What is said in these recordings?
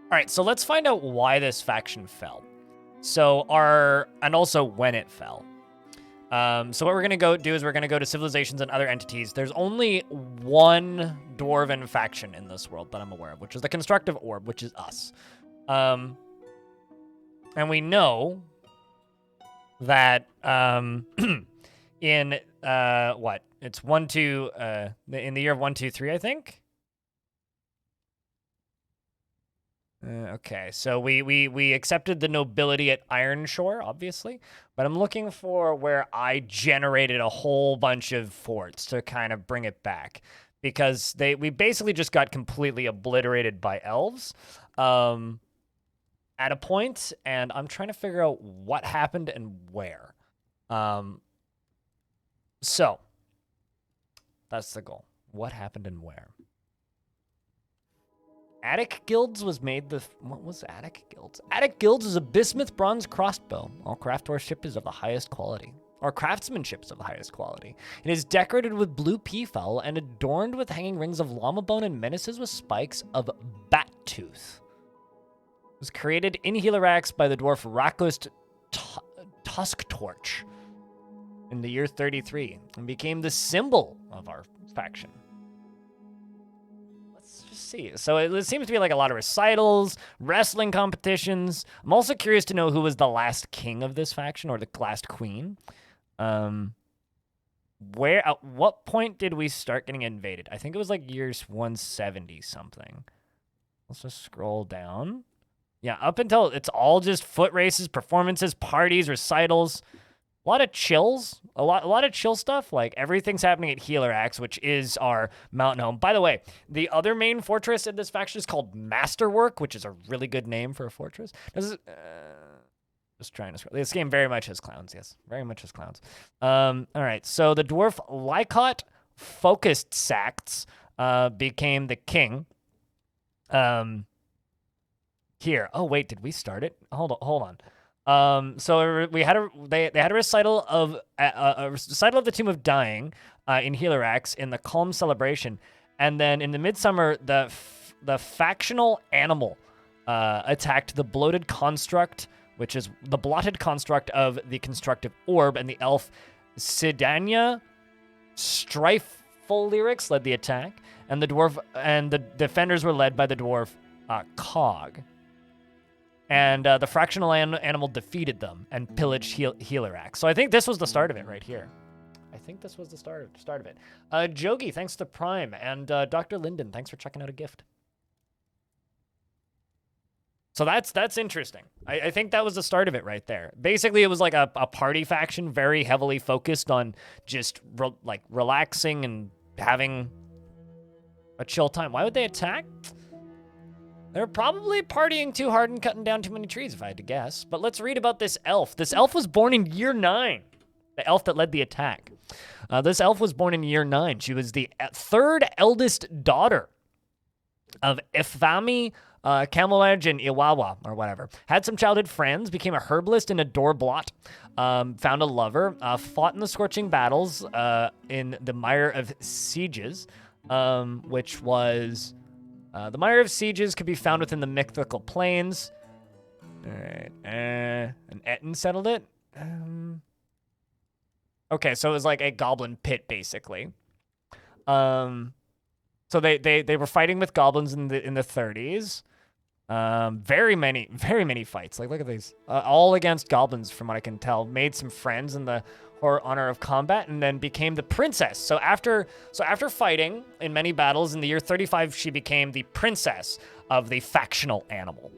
All right, so let's find out why this faction fell. And also when it fell. So what we're gonna go do is we're gonna go to civilizations and other entities. There's only one dwarven faction in this world that I'm aware of, which is the Constructive Orb, which is us. And we know that in what? It's in the year of 123, I think. Okay, so we accepted the nobility at Ironshore, obviously, but I'm looking for where I generated a whole bunch of forts to kind of bring it back, because we basically just got completely obliterated by elves at a point, and I'm trying to figure out what happened and where. So that's the goal. What happened and where? Attic Guilds was made what was Attic Guilds? Attic Guilds is a bismuth bronze crossbow. All craftsmanship is of the highest quality. Or craftsmanship is of the highest quality. It is decorated with blue peafowl and adorned with hanging rings of llama bone and menaces with spikes of bat tooth. It was created in Helirax by the dwarf Rakust Tusk Torch in the year 33 and became the symbol of our faction. See. So it seems to be like a lot of recitals, wrestling competitions. I'm also curious to know who was the last king of this faction or the last queen. At what point did we start getting invaded? I think it was like years 170 something. Let's just scroll down. Yeah, up until it's all just foot races, performances, parties, recitals. A lot of chills, a lot of chill stuff. Like everything's happening at Helirax, which is our mountain home. By the way, the other main fortress in this faction is called Masterwork, which is a really good name for a fortress. Just trying to scroll. This game very much has clowns. Yes, very much has clowns. All right, so the dwarf Lycott Focused Sacts became the king. Here. Oh wait, did we start it? Hold on. So we had they had a recital of the Tomb of Dying in Helirax in the Calm Celebration, and then in the Midsummer the factional animal attacked the bloated construct, which is the blotted construct of the Constructive Orb, and the elf Sidania Strifeful Lyrics led the attack, and the defenders were led by the dwarf Cog. And the fractional animal defeated them and pillaged Helirax. So I think this was the start of it right here. I think this was the start of it. Jogi, thanks to Prime. And Dr. Linden, thanks for checking out a gift. So that's interesting. I think that was the start of it right there. Basically, it was like a party faction, very heavily focused on just relaxing and having a chill time. Why would they attack? They're probably partying too hard and cutting down too many trees, if I had to guess. But let's read about this elf. This elf was born in year 9. The elf that led the attack. This elf was born in year 9. She was the third eldest daughter of Ifami, Camelage, and Iwawa, or whatever. Had some childhood friends, became a herbalist and a door blot, found a lover, fought in the scorching battles in the Mire of Sieges, which was... the Mire of Sieges could be found within the Mythical Plains. All right. And Etten settled it. Okay, so it was like a goblin pit, basically. So they were fighting with goblins in the 30s. Very many fights. Like, look at these. All against goblins, from what I can tell. Made some friends in the honor of combat, and then became the princess. So after fighting in many battles in the year 35, she became the princess of the factional animal.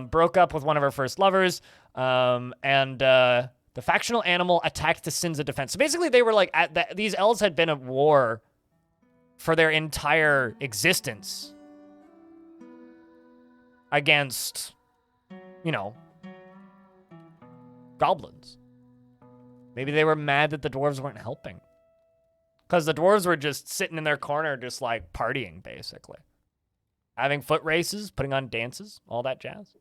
Broke up with one of her first lovers, and the factional animal attacked the sins of defense. So basically, they were like these elves had been at war for their entire existence against, goblins. Maybe they were mad that the dwarves weren't helping. Because the dwarves were just sitting in their corner, just like partying, basically. Having foot races, putting on dances, all that jazz.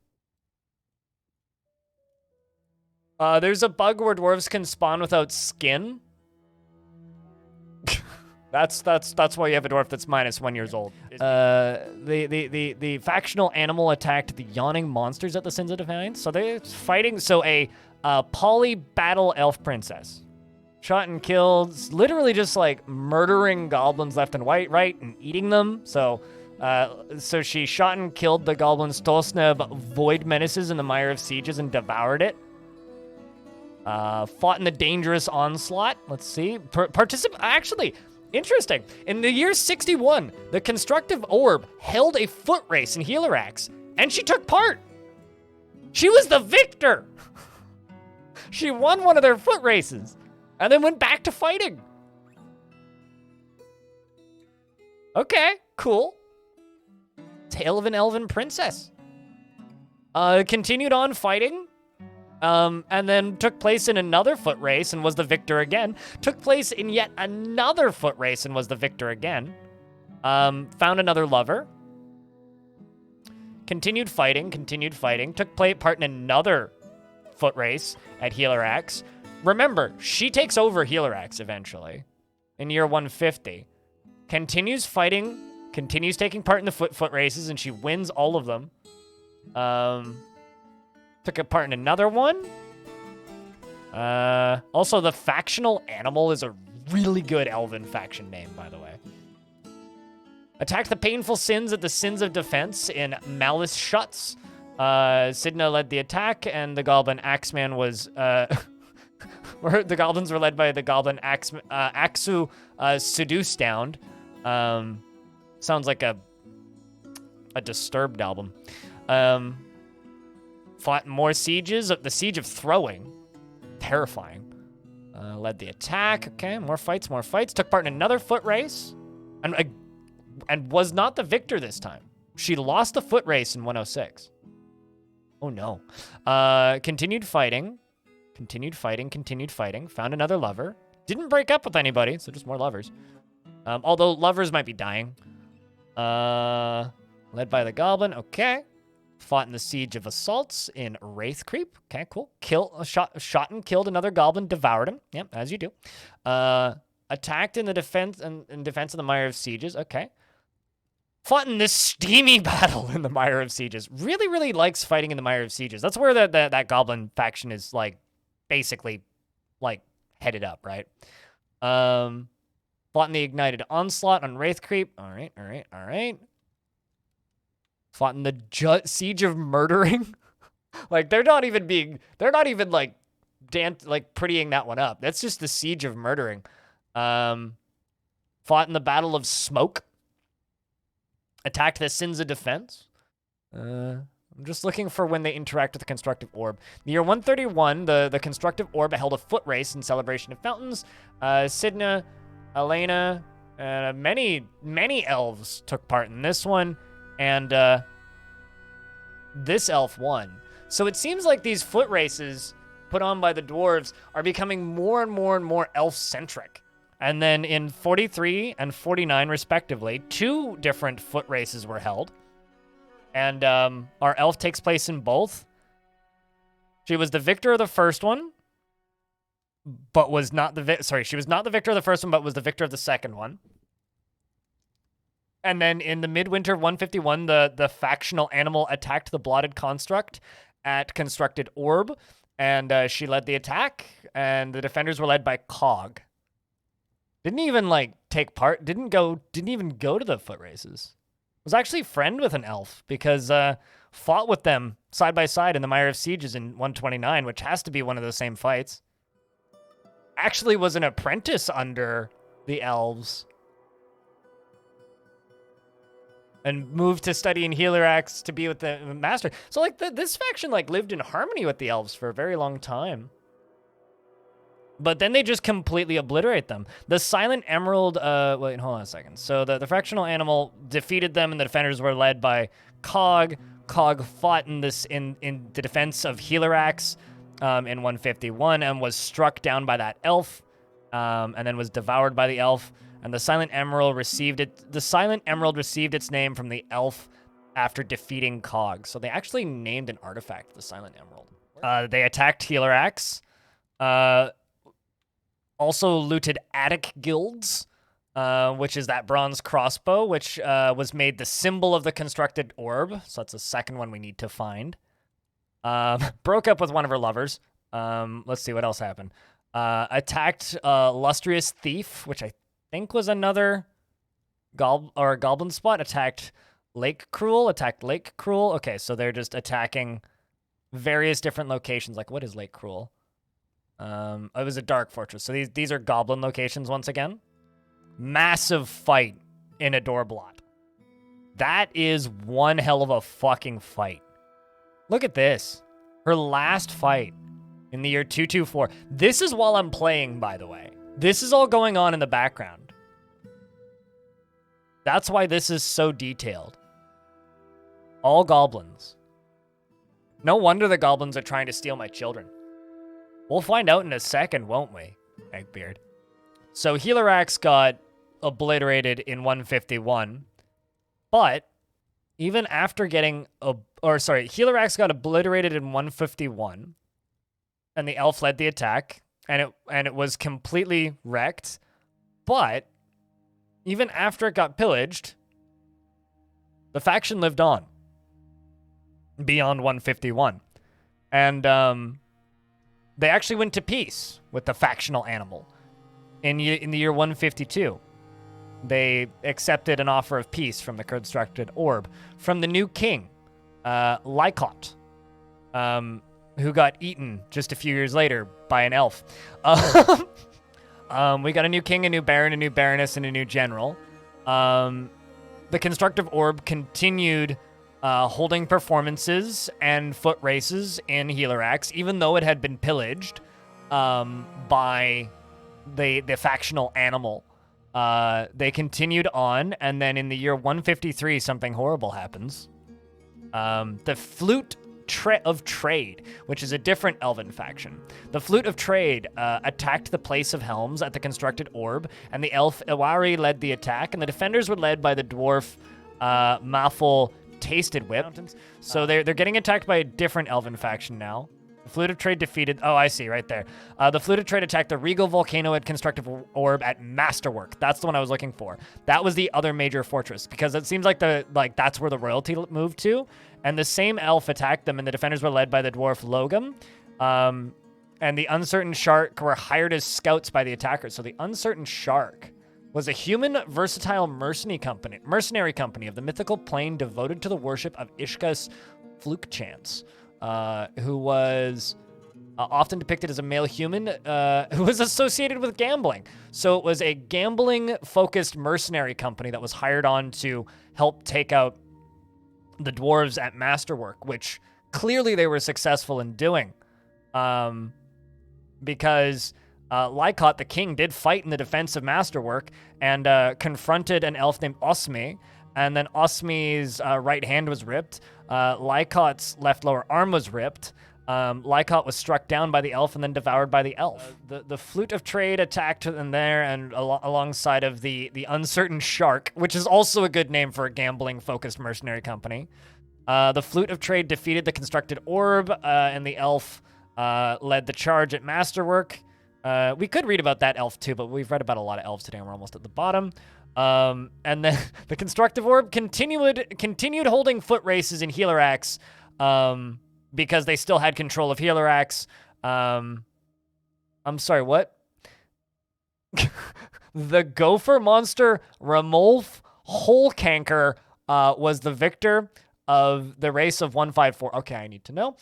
There's a bug where dwarves can spawn without skin. That's why you have a dwarf that's -1 years old. The factional animal attacked the yawning monsters at the Sins of Defiance. So they're fighting. So a poly battle elf princess, shot and killed, literally just like murdering goblins left and right, and eating them. So she shot and killed the goblin Stolsneb Void Menaces in the Mire of Sieges and devoured it. Fought in the Dangerous Onslaught. Let's see. Actually, interesting. In the year 61, the Constructive Orb held a foot race in Helirax, and she took part. She was the victor. She won one of their foot races, and then went back to fighting. Okay, cool. Tale of an Elven Princess. Continued on fighting. And then took place in another foot race and was the victor again. Took place in yet another foot race and was the victor again. Found another lover. Continued fighting. Took part in another foot race at Helirax. Remember, she takes over Helirax eventually in year 150. Continues fighting, continues taking part in the foot races, and she wins all of them. Took a part in another one. Also, the factional animal is a really good Elven faction name, by the way. Attacked the painful sins at the Sins of Defense in Malice Shuts. Sidna led the attack, and the Goblin Axeman was... the goblins were led by the Goblin Axu Seduced Down. Sounds like a Disturbed album. Fought more sieges. The Siege of Throwing. Terrifying. Led the attack. Okay, more fights. Took part in another foot race. And was not the victor this time. She lost the foot race in 106. Oh, no. Continued fighting. Found another lover. Didn't break up with anybody, so just more lovers. Although lovers might be dying. Led by the Goblin. Okay. Fought in the Siege of Assaults in Wraith Creep. Okay, cool. Shot and killed another goblin, devoured him. Yep, as you do. Attacked in the defense of the Mire of Sieges. Okay. Fought in this steamy battle in the Mire of Sieges. Really, really likes fighting in the Mire of Sieges. That's where that goblin faction is like basically like headed up, right? Fought in the Ignited Onslaught on Wraith Creep. All right. Fought in the Siege of Murdering. Like they're not even like prettying that one up. That's just the Siege of Murdering. Fought in the Battle of Smoke. Attacked the Sins of Defense. I'm just looking for when they interact with the Constructive Orb. The year 131, the Constructive Orb held a foot race in celebration of fountains. Sidna, Elena, many elves took part in this one. And this elf won. So it seems like these foot races put on by the dwarves are becoming more and more elf-centric. And then in 43 and 49, respectively, 2 different foot races were held. And our elf takes place in both. She was the victor of the first one, but was not she was not the victor of the first one, but was the victor of the second one. And then in the Midwinter of 151, the factional animal attacked the Blotted Construct at Constructed Orb, and she led the attack, and the defenders were led by Cog. Didn't even take part, didn't even go to the foot races. Was actually friend with an elf, because fought with them side by side in the Mire of Sieges in 129, which has to be one of the same fights. Actually was an apprentice under the elves. And moved to study in Helirax to be with the master. So, this faction, lived in harmony with the elves for a very long time. But then they just completely obliterate them. The Silent Emerald, wait, hold on a second. So, the fractional animal defeated them, and the defenders were led by Cog. Cog fought in the defense of Helirax in 151 and was struck down by that elf, and then was devoured by the elf. And the Silent Emerald received its name from the elf after defeating Cog. So they actually named an artifact the Silent Emerald. They attacked Helirax. Also looted attic guilds. which is that bronze crossbow, which was made the symbol of the constructed orb. So that's the second one we need to find. Broke up with one of her lovers. Let's see what else happened. Attacked Lustrous Thief, which I think was another goblin spot. Attacked Lake Cruel. Okay, so they're just attacking various different locations. Like, what is Lake Cruel? It was a dark fortress. So these are goblin locations once again. Massive fight in a door blot. That is one hell of a fucking fight. Look at this. Her last fight in the year 224. This is while I'm playing, by the way. This is all going on in the background. That's why this is so detailed. All goblins. No wonder the goblins are trying to steal my children. We'll find out in a second, won't we, Eggbeard? So Helirax got obliterated in 151, but even after getting... Helirax got obliterated in 151, and the elf led the attack, and it was completely wrecked, but even after it got pillaged, the faction lived on beyond 151. And they actually went to peace with the factional animal in the year 152. They accepted an offer of peace from the constructed orb from the new king, Lycott, who got eaten just a few years later by an elf. We got a new king, a new baron, a new baroness, and a new general. The constructive orb continued holding performances and foot races in Helirax, even though it had been pillaged by the factional animal. They continued on, and then in the year 153, something horrible happens. The Flute of Trade, which is a different Elven faction. The Flute of Trade attacked the Place of Helms at the constructed orb, and the elf Iwari led the attack, and the defenders were led by the dwarf Maffel Tasted Whip. So they're getting attacked by a different Elven faction now. The Flute of Trade defeated... Oh, I see, right there. The Flute of Trade attacked the Regal Volcano at Constructive Orb at Masterwork. That's the one I was looking for. That was the other major fortress, because it seems like that's where the royalty moved to. And the same elf attacked them, and the defenders were led by the dwarf Logum. And the Uncertain Shark were hired as scouts by the attackers. So the Uncertain Shark was a human versatile mercenary company of the mythical plane devoted to the worship of Ishka's Flukechance, who was often depicted as a male human who was associated with gambling. So it was a gambling-focused mercenary company that was hired on to help take out the dwarves at Masterwork, which clearly they were successful in doing, because Lycott, the king, did fight in the defense of Masterwork and confronted an elf named Osmi, and then Osmi's right hand was ripped. Lycott's left lower arm was ripped. Lycott was struck down by the elf and then devoured by the elf. The Flute of Trade attacked in there, and alongside of the Uncertain Shark, which is also a good name for a gambling-focused mercenary company. The Flute of Trade defeated the constructed orb, and the elf led the charge at Masterwork. We could read about that elf too, but we've read about a lot of elves today, and we're almost at the bottom. And then the constructive orb continued holding foot races in Helirax, because they still had control of Helirax. I'm sorry, what? The gopher monster Ramolf Holcanker was the victor of the race of 154. Okay, I need to know.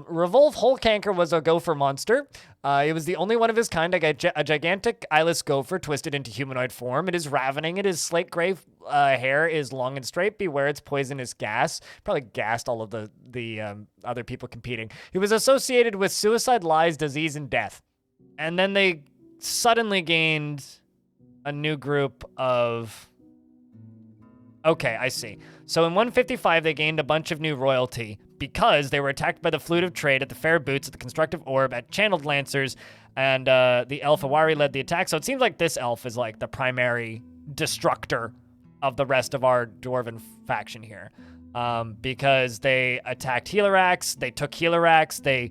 Revolve Holcanker was a gopher monster. It was the only one of his kind, a gigantic eyeless gopher twisted into humanoid form. It is ravening. It is slate gray hair is long and straight. Beware its poisonous gas. Probably gassed all of the other people competing. He was associated with suicide, lies, disease, and death. And then they suddenly gained a new group of... Okay, I see. So in 155, they gained a bunch of new royalty because they were attacked by the Flute of Trade at the Fair Boots at the Constructive Orb at Channeled Lancers, and the elf Awari led the attack. So it seems like this elf is like the primary destructor of the rest of our Dwarven faction here, because they attacked Helirax, they took Helirax, they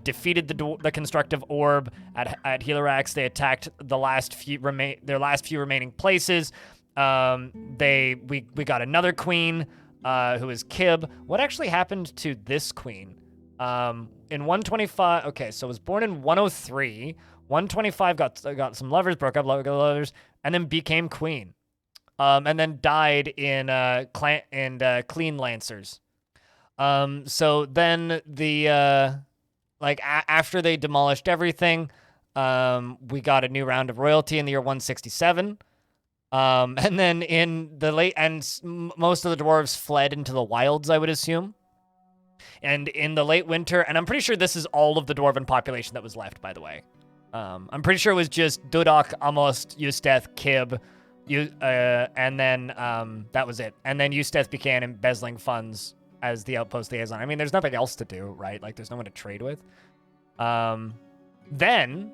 defeated the constructive orb at Helirax. They attacked their last few remaining places. We got another queen, who is Kib. What actually happened to this queen? In 125, okay, so was born in 103. 125 got some lovers, broke up lovers, and then became queen. And then died in Clean Lancers. So then after they demolished everything, we got a new round of royalty in the year 167. And then in the most of the dwarves fled into the wilds, I would assume. And in the late winter, and I'm pretty sure this is all of the dwarven population that was left, by the way. I'm pretty sure it was just Dudok, Amos, Usteth, Kib, and then that was it. And then Usteth began embezzling funds as the outpost liaison. I mean, there's nothing else to do, right? Like, there's no one to trade with. Then,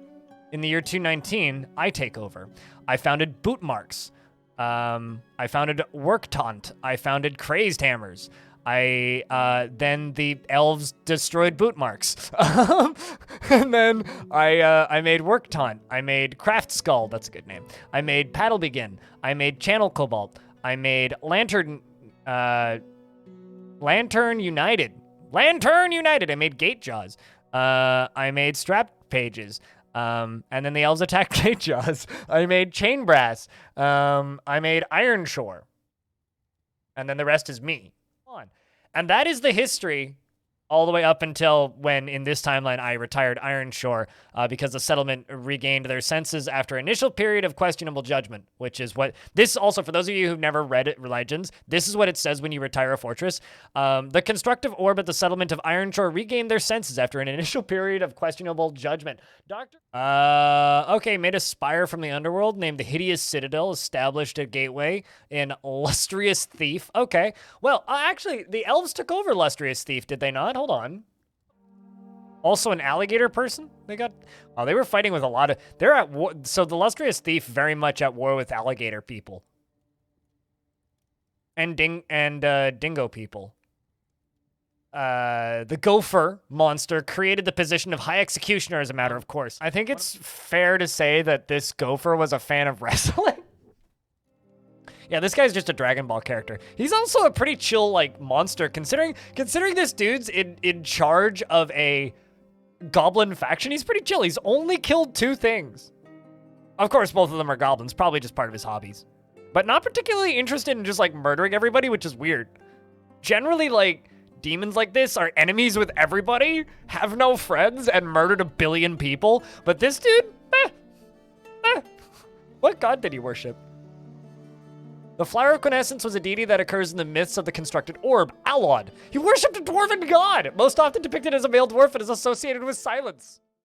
in the year 219, I take over. I founded Bootmarks. I founded Worktaunt. I founded Crazed Hammers. Then the elves destroyed Bootmarks. And then I made Worktaunt. I made Craft Skull. That's a good name. I made Paddle Begin. I made Channel Cobalt. I made Lantern United. Lantern United. I made Gatejaws. I made Strap Pages. And then the elves attacked Gatejaws. I made Chain Brass. I made Iron Shore. And then the rest is me. And that is the history all the way up until when, in this timeline, I retired Iron Shore because the settlement regained their senses after initial period of questionable judgment, which is what this also, for those of you who've never read Legends, this is what it says when you retire a fortress. The constructive orb at the settlement of Iron Shore regained their senses after an initial period of questionable judgment. Okay, made a spire from the underworld named the Hideous Citadel, established a gateway in Lustrous Thief. Okay, well, actually, the elves took over Lustrous Thief, did they not? Hold on. Also an alligator person? They were fighting with a lot of, they're at war, so the Lustrous Thief very much at war with alligator people. And dingo people. The gopher monster created the position of high executioner as a matter of course. I think it's fair to say that this gopher was a fan of wrestling. Yeah, this guy's just a Dragon Ball character. He's also a pretty chill, like, monster, considering this dude's in charge of a goblin faction. He's pretty chill. He's only killed 2 things. Of course, both of them are goblins, probably just part of his hobbies. But not particularly interested in just, like, murdering everybody, which is weird. Generally, like, demons like this are enemies with everybody, have no friends, and murdered 1 billion people. But this dude, what god did he worship? The Flower of Quintessence was a deity that occurs in the myths of the constructed orb, Alod. He worshipped a dwarven god, most often depicted as a male dwarf and is associated with silence.